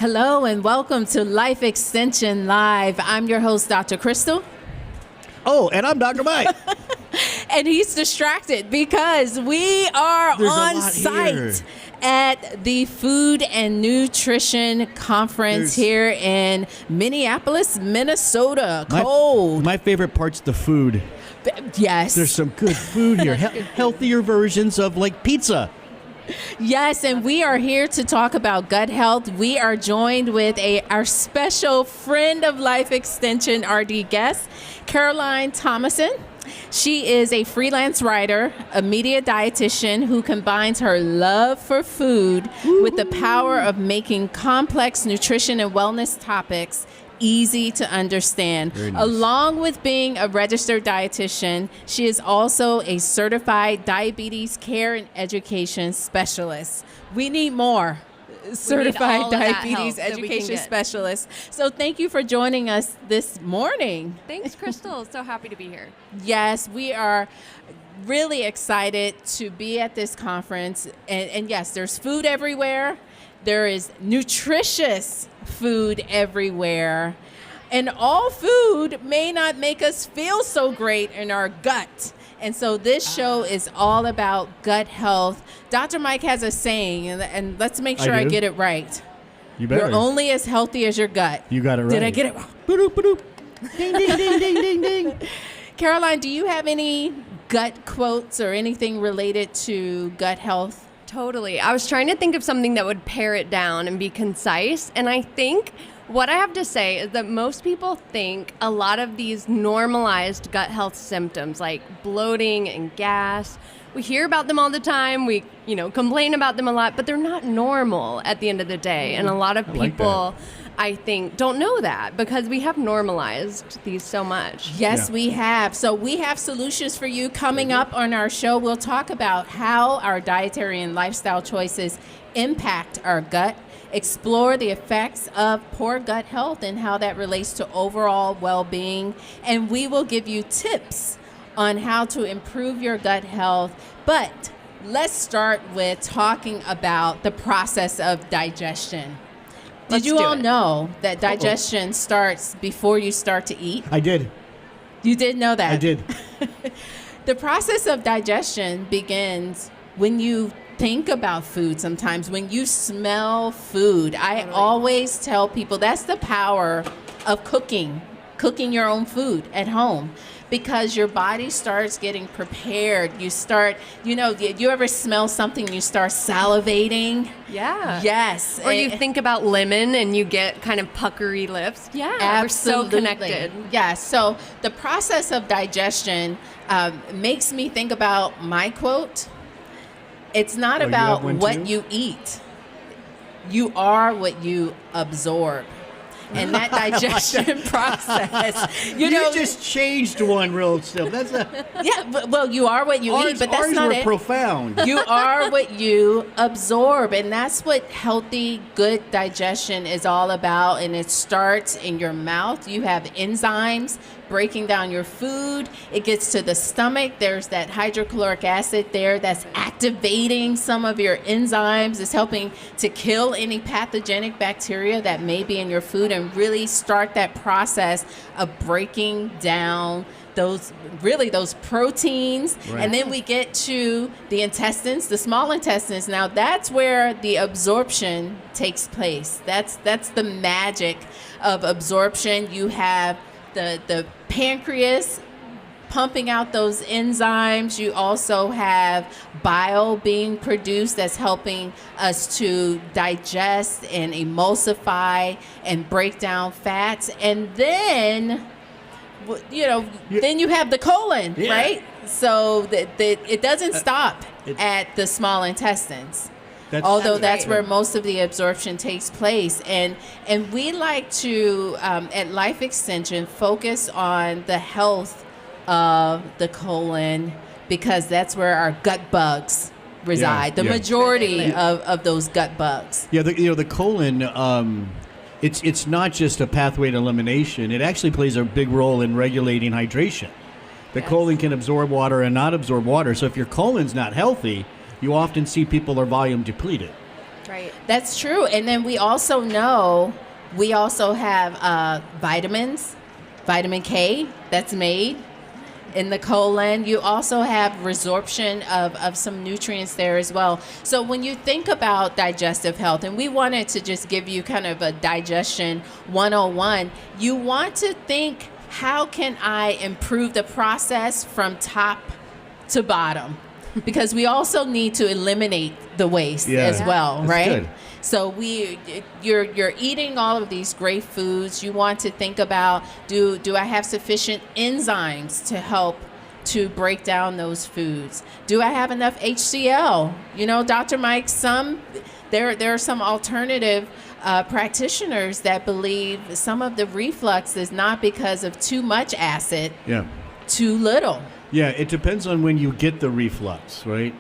Hello and welcome to Life Extension Live. I'm your host, Dr. Crystal. Oh, and I'm Dr. Mike. And he's distracted because we are on site here at the Food and Nutrition Conference here in Minneapolis, Minnesota. Cold. My favorite part's the food. Yes. There's some good food here. Healthier versions of like pizza. Yes, and we are here to talk about gut health. We are joined with our special friend of Life Extension RD guest, Caroline Thomason. She is a freelance writer, a media dietitian who combines her love for food with the power of making complex nutrition and wellness topics easy to understand. Nice. Along with being a registered dietitian, she is also a certified diabetes care and education specialist. We need more certified diabetes education specialists. So thank you for joining us this morning. Thanks, Crystal. So happy to be here. Yes, we are really excited to be at this conference. And yes, there's food everywhere. There is nutritious food everywhere. And all food may not make us feel so great in our gut. And so this show is all about gut health. Dr. Mike has a saying, and let's make sure I get it right. You better. You're only as healthy as your gut. You got it right. Did I get it wrong? Ba-doop, ba-doop. Ding, ding, ding, ding, ding, ding. Caroline, do you have any gut quotes or anything related to gut health? Totally. I was trying to think of something that would pare it down and be concise. And I think what I have to say is that most people think a lot of these normalized gut health symptoms like bloating and gas, we hear about them all the time. We, complain about them a lot, but they're not normal at the end of the day. And a lot of people, I think, don't know that because we have normalized these so much. Yes, we have. So we have solutions for you coming up on our show. We'll talk about how our dietary and lifestyle choices impact our gut, explore the effects of poor gut health and how that relates to overall well-being. And we will give you tips on how to improve your gut health. But let's start with talking about the process of digestion. Did you all know that digestion starts before you start to eat? I did. You did know that? I did. The process of digestion begins when you think about food sometimes, when you smell food. I always tell people that's the power of cooking your own food at home. Because your body starts getting prepared. You start, you ever smell something, you start salivating? Yeah. Yes. Or you think about lemon and you get kind of puckery lips. Yeah. Absolutely. We're so connected. Yeah. So the process of digestion makes me think about my quote. It's not about what you eat. You are what you absorb. And that digestion process, you just changed one real still. That's well, you are what you eat, but that's not it. Profound. You are what you absorb, and that's what healthy, good digestion is all about. And it starts in your mouth. You have enzymes breaking down your food. It gets to the stomach. There's that hydrochloric acid there that's activating some of your enzymes. It's helping to kill any pathogenic bacteria that may be in your food and really start that process of breaking down those proteins. Right. And then we get to the intestines, the small intestines. Now that's where the absorption takes place. That's the magic of absorption. You have the pancreas pumping out those enzymes. You also have bile being produced that's helping us to digest and emulsify and break down fats. And then, then you have the colon, right? So it doesn't stop at the small intestines. That's where most of the absorption takes place. And we like to, at Life Extension, focus on the health of the colon because that's where our gut bugs reside. The majority of those gut bugs. Yeah, the colon, it's not just a pathway to elimination. It actually plays a big role in regulating hydration. The colon can absorb water and not absorb water. So if your colon's not healthy, you often see people are volume depleted. Right. That's true. And then we also know we also have vitamins, vitamin K that's made in the colon. You also have resorption of some nutrients there as well. So when you think about digestive health, and we wanted to just give you kind of a digestion 101, you want to think, how can I improve the process from top to bottom? Because we also need to eliminate the waste as well, that's right? good. So you're eating all of these great foods. You want to think about, do I have sufficient enzymes to help to break down those foods? Do I have enough HCl? You know, Dr. Mike, there are some alternative practitioners that believe some of the reflux is not because of too much acid, too little. Yeah, it depends on when you get the reflux, right?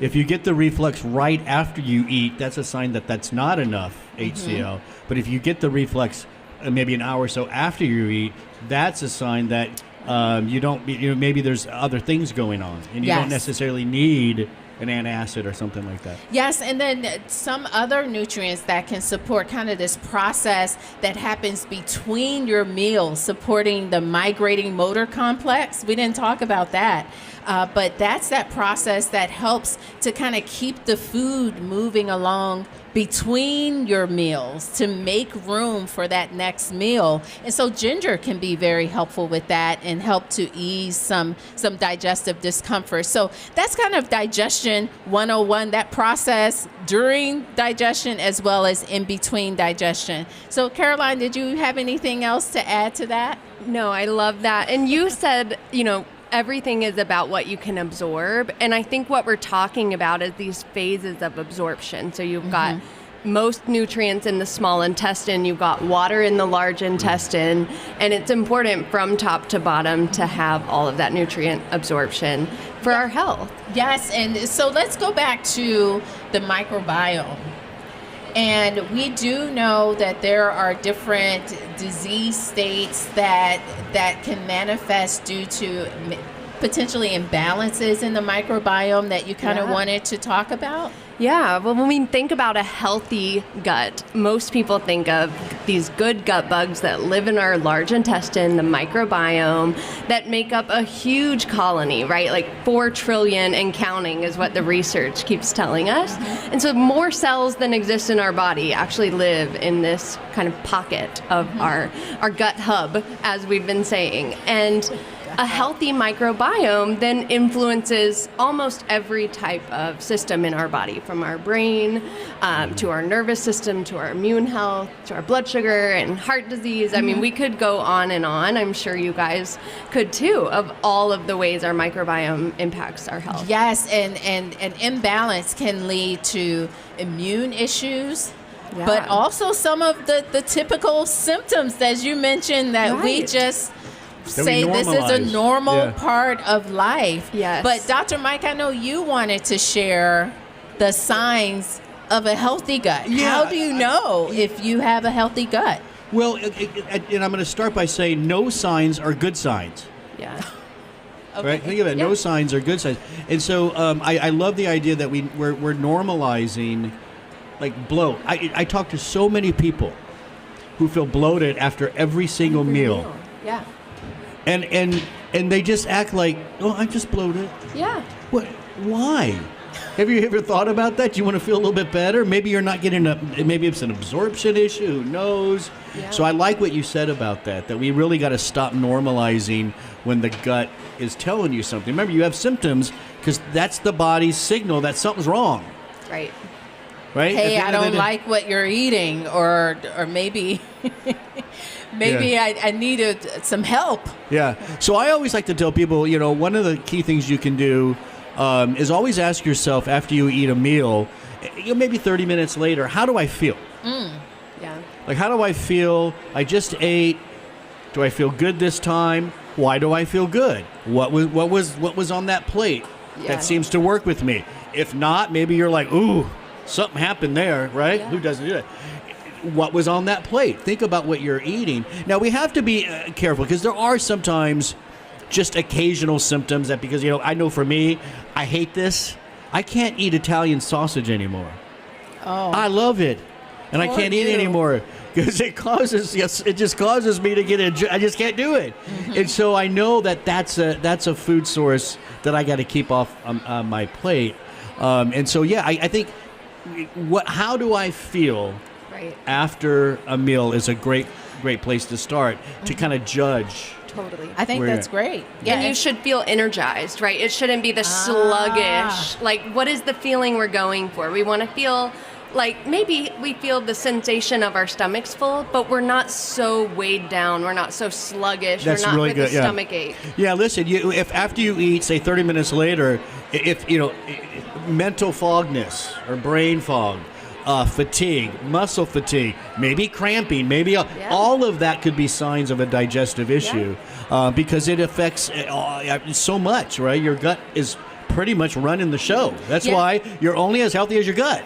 If you get the reflux right after you eat, that's a sign that that's not enough HCl. But if you get the reflux maybe an hour or so after you eat, that's a sign that maybe there's other things going on, and you don't necessarily need an antacid or something like that. Yes, and then some other nutrients that can support kind of this process that happens between your meals, supporting the migrating motor complex. We didn't talk about that, but that's that process that helps to kind of keep the food moving along between your meals to make room for that next meal. And so ginger can be very helpful with that and help to ease some digestive discomfort. So that's kind of digestion 101, that process during digestion as well as in between digestion. So Caroline, did you have anything else to add to that? No, I love that. And you said, everything is about what you can absorb. And I think what we're talking about is these phases of absorption. So you've got most nutrients in the small intestine, you've got water in the large intestine, and it's important from top to bottom to have all of that nutrient absorption for our health. Yes, and so let's go back to the microbiome. And we do know that there are different disease states that can manifest due to potentially imbalances in the microbiome that you kind of wanted to talk about. Yeah, well, when we think about a healthy gut, most people think of these good gut bugs that live in our large intestine, the microbiome, that make up a huge colony, right? Like 4 trillion and counting is what the research keeps telling us. And so more cells than exist in our body actually live in this kind of pocket of our gut hub, as we've been saying. And a healthy microbiome then influences almost every type of system in our body, from our brain to our nervous system, to our immune health, to our blood sugar and heart disease. I mean, we could go on and on. I'm sure you guys could too, of all of the ways our microbiome impacts our health. Yes, and an imbalance can lead to immune issues. Yeah. But also some of the typical symptoms, as you mentioned, that we just say this is a normal part of life. Yes. But Dr. Mike, I know you wanted to share the signs of a healthy gut. Yeah. How do you know if you have a healthy gut? Well, and I'm going to start by saying no signs are good signs. Yeah. Okay. Right? Think of it. No signs are good signs. And so I love the idea that we're normalizing like bloat. I talk to so many people who feel bloated after every single meal. Yeah. And they just act like, oh, I just bloated. Yeah. What? Why? Have you ever thought about that? Do you want to feel a little bit better? Maybe you're not getting maybe it's an absorption issue. Who knows? Yeah. So I like what you said about that we really got to stop normalizing when the gut is telling you something. Remember, you have symptoms because that's the body's signal that something's wrong. Right. Right? Hey, I don't like what you're eating, or maybe I needed some help. Yeah. So I always like to tell people, one of the key things you can do is always ask yourself after you eat a meal, maybe 30 minutes later, how do I feel? Yeah. Like, how do I feel? I just ate. Do I feel good this time? Why do I feel good? What was on that plate that seems to work with me? If not, maybe you're like, ooh, something happened there, right? Yeah. Who doesn't do that? What was on that plate? Think about what you're eating. Now, we have to be careful because there are sometimes just occasional symptoms that, because, I know for me, I hate this. I can't eat Italian sausage anymore. Oh. I love it, and I Poor can't eat you. anymore because it just causes me to I just can't do it. And so I know that's a food source that I got to keep off my plate. And so I think how do I feel Right. after a meal is a great place to start to kind of judge. Totally. I think Where- that's great. And you should feel energized, right? It shouldn't be the sluggish. Like, what is the feeling we're going for? We want to feel like maybe we feel the sensation of our stomachs full, but we're not so weighed down. We're not so sluggish. That's we're not really with good, a yeah. stomach ache. Yeah, listen, if after you eat, say 30 minutes later, if mental fogness or brain fog, fatigue, muscle fatigue, maybe cramping, maybe all of that could be signs of a digestive issue because it affects so much, right? Your gut is pretty much running the show. That's why you're only as healthy as your gut.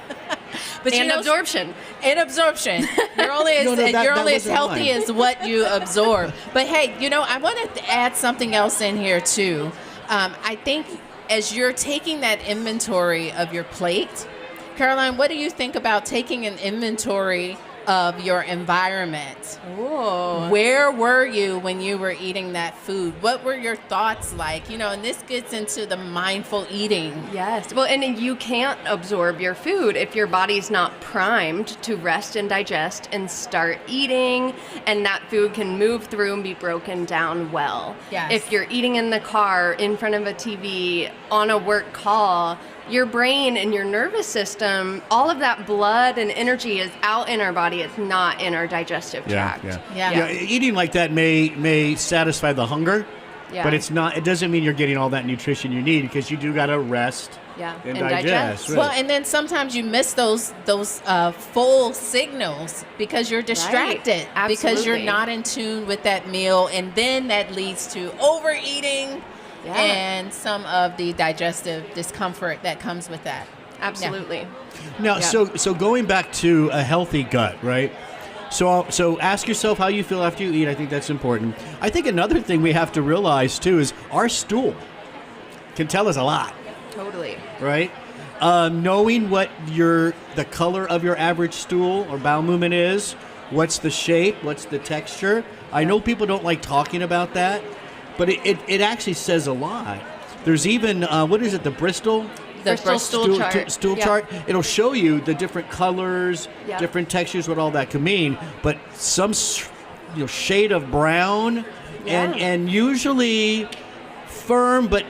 But And absorption. And absorption. You're only as, that you're only as wasn't healthy mine. as what you absorb. But hey, I wanted to add something else in here too. I think as you're taking that inventory of your plate, Caroline, what do you think about taking an inventory of your environment? Ooh. Where were you when you were eating that food? What were your thoughts like? And this gets into the mindful eating. Yes. Well, and you can't absorb your food if your body's not primed to rest and digest and start eating, and that food can move through and be broken down well. Yes. If you're eating in the car, in front of a TV, on a work call, your brain and your nervous system, all of that blood and energy is out in our body. It's not in our digestive tract. Yeah. Eating like that may satisfy the hunger, Yeah. but it's not. It doesn't mean you're getting all that nutrition you need because you do got to rest Yeah, and and digest. digest. Right. Well, and then sometimes you miss those full signals because you're distracted, because you're Absolutely. not in tune with that meal, and then that leads to overeating Yeah. and some of the digestive discomfort that comes with that. Absolutely. Now, Yeah. so going back to a healthy gut, right? So ask yourself how you feel after you eat. I think that's important. I think another thing we have to realize too is our stool can tell us a lot, Totally. right? Knowing what the color of your average stool or bowel movement is, what's the shape, what's the texture. I know people don't like talking about that, but it actually says a lot. There's even what is it, the Bristol? The Bristol stool chart. Stool Yeah. chart. It'll show you the different colors, Yeah. different textures, what all that could mean. But some shade of brown, Yeah. and usually firm but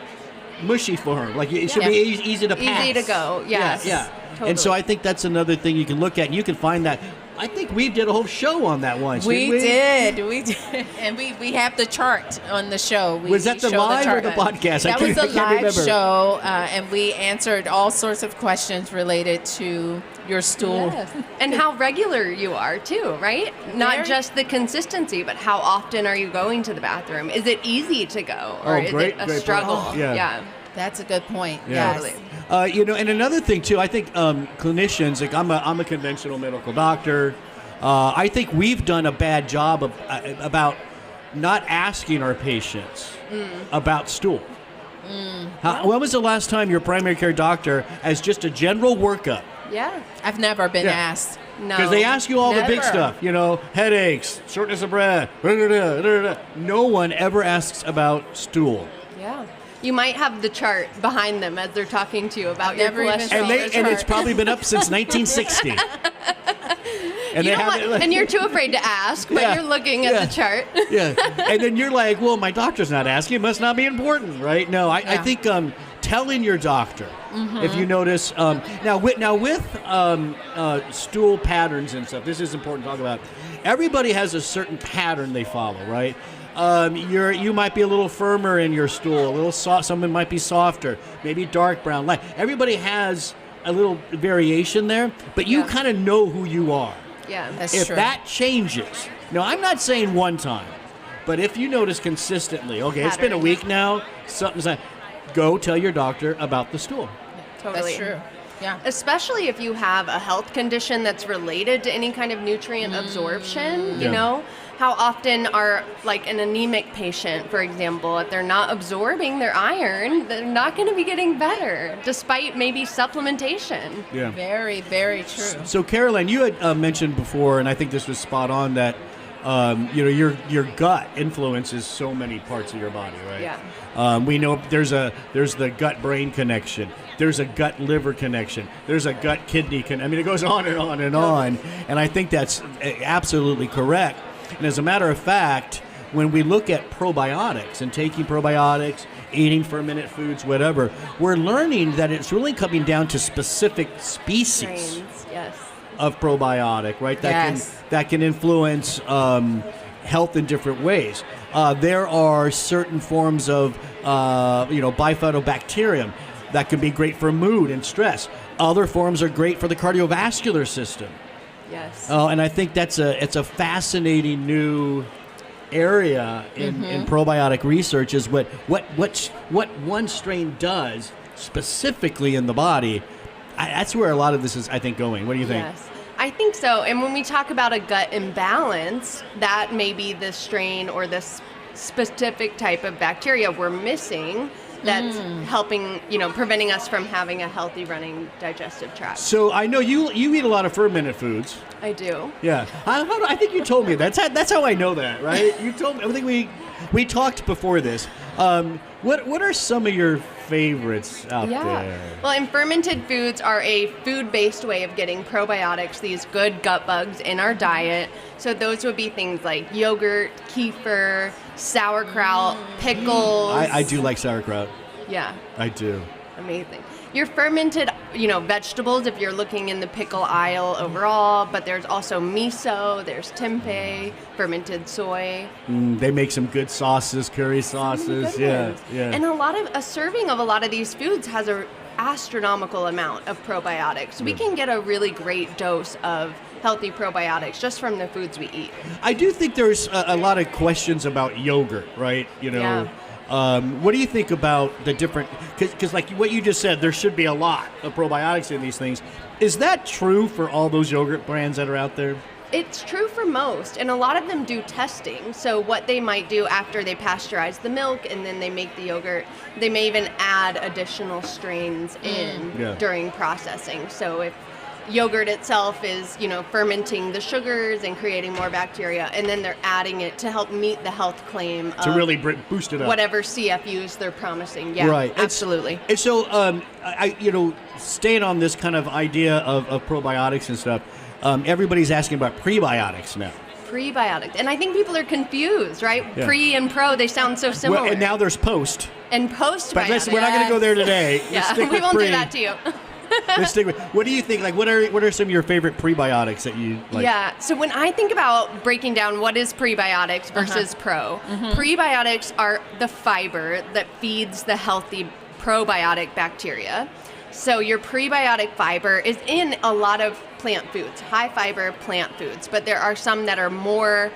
mushy firm. Like it should be easy to pass. Easy to go. Yes. Yeah. Totally. And so I think that's another thing you can look at. And you can find that. I think we did a whole show on that once. We didn't we? did, and we have the chart on the show. Was that the show live or chart the on- podcast? I That can't- was a I can't live remember. show, and we answered all sorts of questions related to your stool. Yes. And how regular you are too, right? Not Very- just the consistency, but how often are you going to the bathroom? Is it easy to go, or is great it a point. struggle? Oh, yeah. That's a good point. Yeah. Yes. And another thing too, I think clinicians, like I'm a conventional medical doctor. I think we've done a bad job about not asking our patients about stool. When was the last time your primary care doctor, as just a general workup, Yeah. I've never been Yeah. asked. No. because they ask you all the big Never. stuff, headaches, shortness of breath, no one ever asks about stool. Yeah. You might have the chart behind them as they're talking to you about I've your never even cholesterol. seen And the it's chart. probably been up since 1960. And You they don't have want- and you're too afraid to ask, but Yeah. you're looking at Yeah. the chart. Yeah, and then you're like, well, my doctor's not asking. It must not be important, right? No, I Yeah. think telling your doctor if you notice. Now with stool patterns and stuff, this is important to talk about. Everybody has a certain pattern they follow, right? You might be a little firmer in your stool, a little soft. Someone might be softer, maybe dark brown, light. Everybody has a little variation there, but you Yeah. kind of know who you are. Yeah. That's If true. that changes, now I'm not saying one time, but if you notice consistently, okay, it's been a Pattern. week now, something's not, go tell your doctor about the stool. Totally. That's true. Yeah. Especially if you have a health condition that's related to any kind of nutrient absorption, Yeah. how often are, like, an anemic patient, for example, if they're not absorbing their iron, they're not going to be getting better, despite maybe supplementation. Yeah. Very, very true. So, Caroline, you had mentioned before, and I think this was spot on, that your gut influences so many parts of your body, right? Yeah. We know there's the gut-brain connection. There's a gut-liver connection. There's a gut-kidney connection. I mean, it goes on and on and on. And I think that's absolutely correct. And as a matter of fact, when we look at probiotics and taking probiotics, eating fermented foods, whatever, we're learning that it's really coming down to specific species Strains, yes. of probiotic, right? That can influence health in different ways. There are certain forms of bifidobacterium that can be great for mood and stress. Other forms are great for the cardiovascular system. Yes. And I think it's a fascinating new area in probiotic research, is what one strain does specifically in the body. That's where a lot of this is, I think, going. What do you think? Yes, I think so. And when we talk about a gut imbalance, that may be the strain or this specific type of bacteria we're missing that's helping, preventing us from having a healthy running digestive tract. So I know you eat a lot of fermented foods. I do. Yeah. I think you told me that. That's how I know that, right? You told me. I think we talked before this. What are some of your favorites out there? Well, and fermented foods are a food-based way of getting probiotics, these good gut bugs, in our diet. So those would be things like yogurt, kefir, sauerkraut, pickles. I do like sauerkraut. Yeah. I do. Amazing. Your fermented, vegetables, if you're looking in the pickle aisle overall, but there's also miso, there's tempeh, fermented soy. They make some good sauces, curry sauces. Yeah. And a serving of a lot of these foods has an astronomical amount of probiotics. We can get a really great dose of healthy probiotics just from the foods we eat. I do think there's a lot of questions about yogurt, right? Yeah. What do you think about the different, because like what you just said, there should be a lot of probiotics in these things. Is that true for all those yogurt brands that are out there? It's true for most, and a lot of them do testing. So what they might do after they pasteurize the milk and then they make the yogurt, they may even add additional strains in during processing. So if yogurt itself is, fermenting the sugars and creating more bacteria, and then they're adding it to help meet the health claim to really boost it up. Whatever CFUs they're promising. Yeah, right. Absolutely. And so, staying on this kind of idea of probiotics and stuff, everybody's asking about prebiotics now. Prebiotics. And I think people are confused, right? Yeah. Pre and pro, they sound so similar. Well, and now there's post. And postbiotics. But listen, we're not going to go there today. We won't do that to you. Let's stick with. What do you think? Like, what are some of your favorite prebiotics that you like? Yeah. So when I think about breaking down what is prebiotics versus pro, prebiotics are the fiber that feeds the healthy probiotic bacteria. So your prebiotic fiber is in a lot of plant foods, high fiber plant foods, but there are some that are more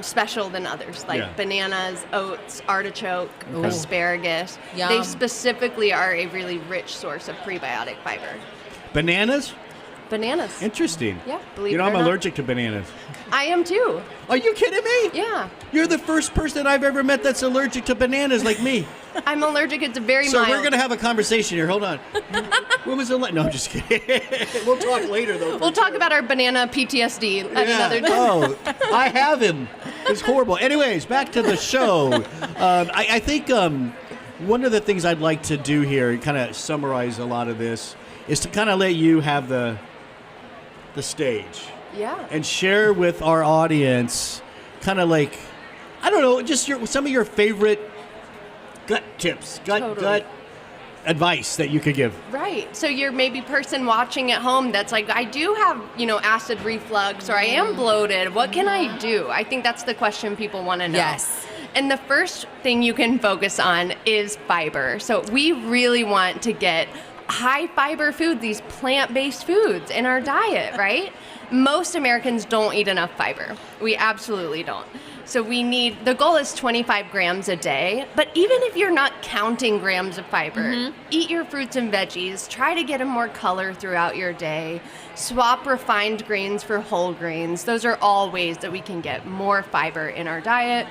special than others, like bananas, oats, artichoke, asparagus. Yum. They specifically are a really rich source of prebiotic fiber. Bananas? Bananas. Interesting. Yeah, believe it or I'm not. allergic to bananas. I am too. Are you kidding me? Yeah. You're the first person I've ever met that's allergic to bananas like me. I'm allergic. It's very So mild. we're going to have a conversation here. Hold on. When was the No, I'm just kidding. We'll talk later, though. We'll talk about our banana PTSD at another time. Oh, I have him. It's horrible. Anyways, back to the show. I think one of the things I'd like to do here, and kind of summarize a lot of this, is to kind of let you have the stage. Yeah. And share with our audience kind of like, I don't know, just some of your favorite gut tips, gut advice that you could give. Right. So you're maybe person watching at home that's like, I do have, acid reflux, or I am bloated. What can I do? I think that's the question people want to know. Yes. And the first thing you can focus on is fiber. So we really want to get high fiber foods, these plant-based foods in our diet, right? Most Americans don't eat enough fiber. We absolutely don't. So the goal is 25 grams a day, but even if you're not counting grams of fiber, eat your fruits and veggies, try to get them more color throughout your day, swap refined grains for whole grains. Those are all ways that we can get more fiber in our diet,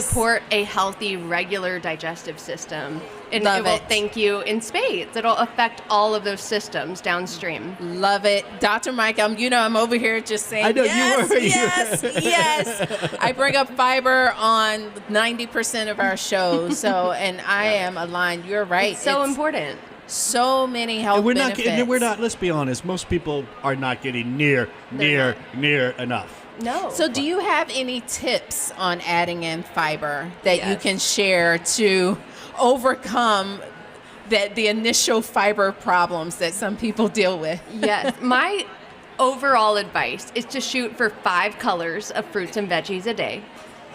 support a healthy, regular digestive system. And it will thank you in spades. It'll affect all of those systems downstream. Love it. Dr. Mike, I'm over here just saying, I know yes, you were. yes. I bring up fiber on 90% of our shows. And I am aligned. You're right. It's so important. So many health benefits. We're not, let's be honest, most people are not getting near enough. No. So do you have any tips on adding in fiber that you can share to overcome the initial fiber problems that some people deal with? Yes. My overall advice is to shoot for 5 colors of fruits and veggies a day.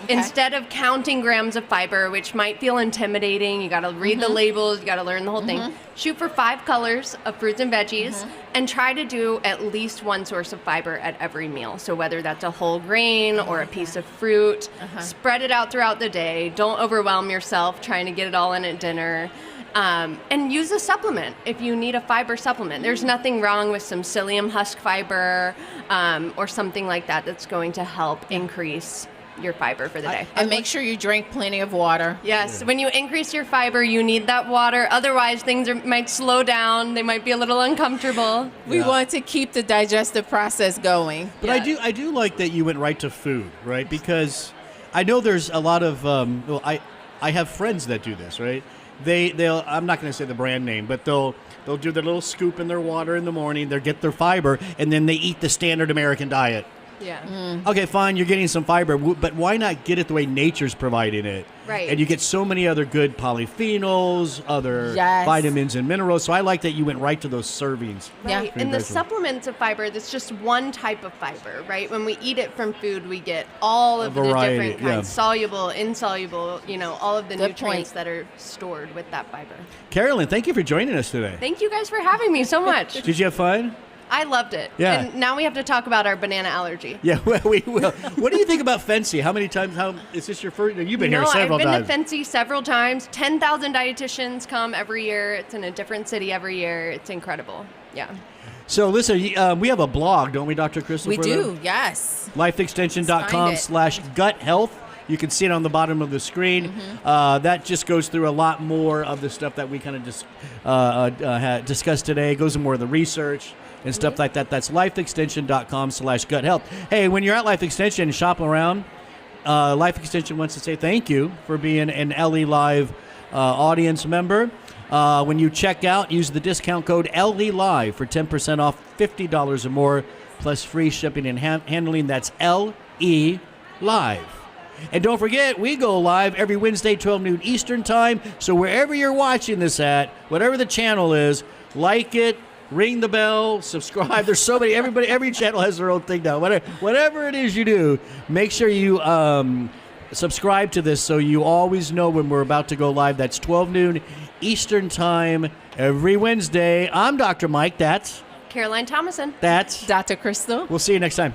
Okay. Instead of counting grams of fiber, which might feel intimidating, you got to read the labels, you got to learn the whole thing. Shoot for 5 colors of fruits and veggies and try to do at least one source of fiber at every meal. So whether that's a whole grain or a piece of fruit, spread it out throughout the day. Don't overwhelm yourself trying to get it all in at dinner. And use a supplement if you need a fiber supplement. There's nothing wrong with some psyllium husk fiber or something like that that's going to help increase your fiber for the day. And make sure you drink plenty of water. Yes, when you increase your fiber, you need that water. Otherwise, things might slow down. They might be a little uncomfortable. We want to keep the digestive process going. But I do like that you went right to food, right? Because I know there's a lot of, I have friends that do this, right? They'll I'm not going to say the brand name, but they'll do their little scoop in their water in the morning. They'll get their fiber, and then they eat the standard American diet. Yeah. Okay, fine, you're getting some fiber, but why not get it the way nature's providing it? Right. And you get so many other good polyphenols, other vitamins and minerals. So I like that you went right to those servings. Right. And the supplements of fiber, that's just one type of fiber, right? When we eat it from food, we get all of the different kinds, soluble, insoluble, all of the nutrients that are stored with that fiber. Carolyn, thank you for joining us today. Thank you guys for having me so much. Did you have fun? I loved it. Yeah. And now we have to talk about our banana allergy. Yeah, well, we will. What do you think about Fancy? How many times? Is this your first? You've been here several times. I've been to Fancy several times. 10,000 dietitians come every year. It's in a different city every year. It's incredible. Yeah. So listen, we have a blog, don't we, Dr. Crystal? We do, yes. Lifeextension.com/gut health. You can see it on the bottom of the screen. That just goes through a lot more of the stuff that we kind of just discussed today. It goes into more of the research and stuff like that. That's lifeextension.com/gut health. Hey, when you're at Life Extension, shop around. Life Extension wants to say thank you for being an LE Live audience member. When you check out, use the discount code LE Live for 10% off $50 or more, plus free shipping and handling. That's LE Live. And don't forget, we go live every Wednesday, 12 noon Eastern time. So wherever you're watching this at, whatever the channel is, like it, ring the bell, subscribe. There's so many. Every channel has their own thing now. Whatever it is you do, make sure you subscribe to this so you always know when we're about to go live. That's 12 noon Eastern time every Wednesday. I'm Dr. Mike. That's Caroline Thomason. That's Dr. Crystal. We'll see you next time.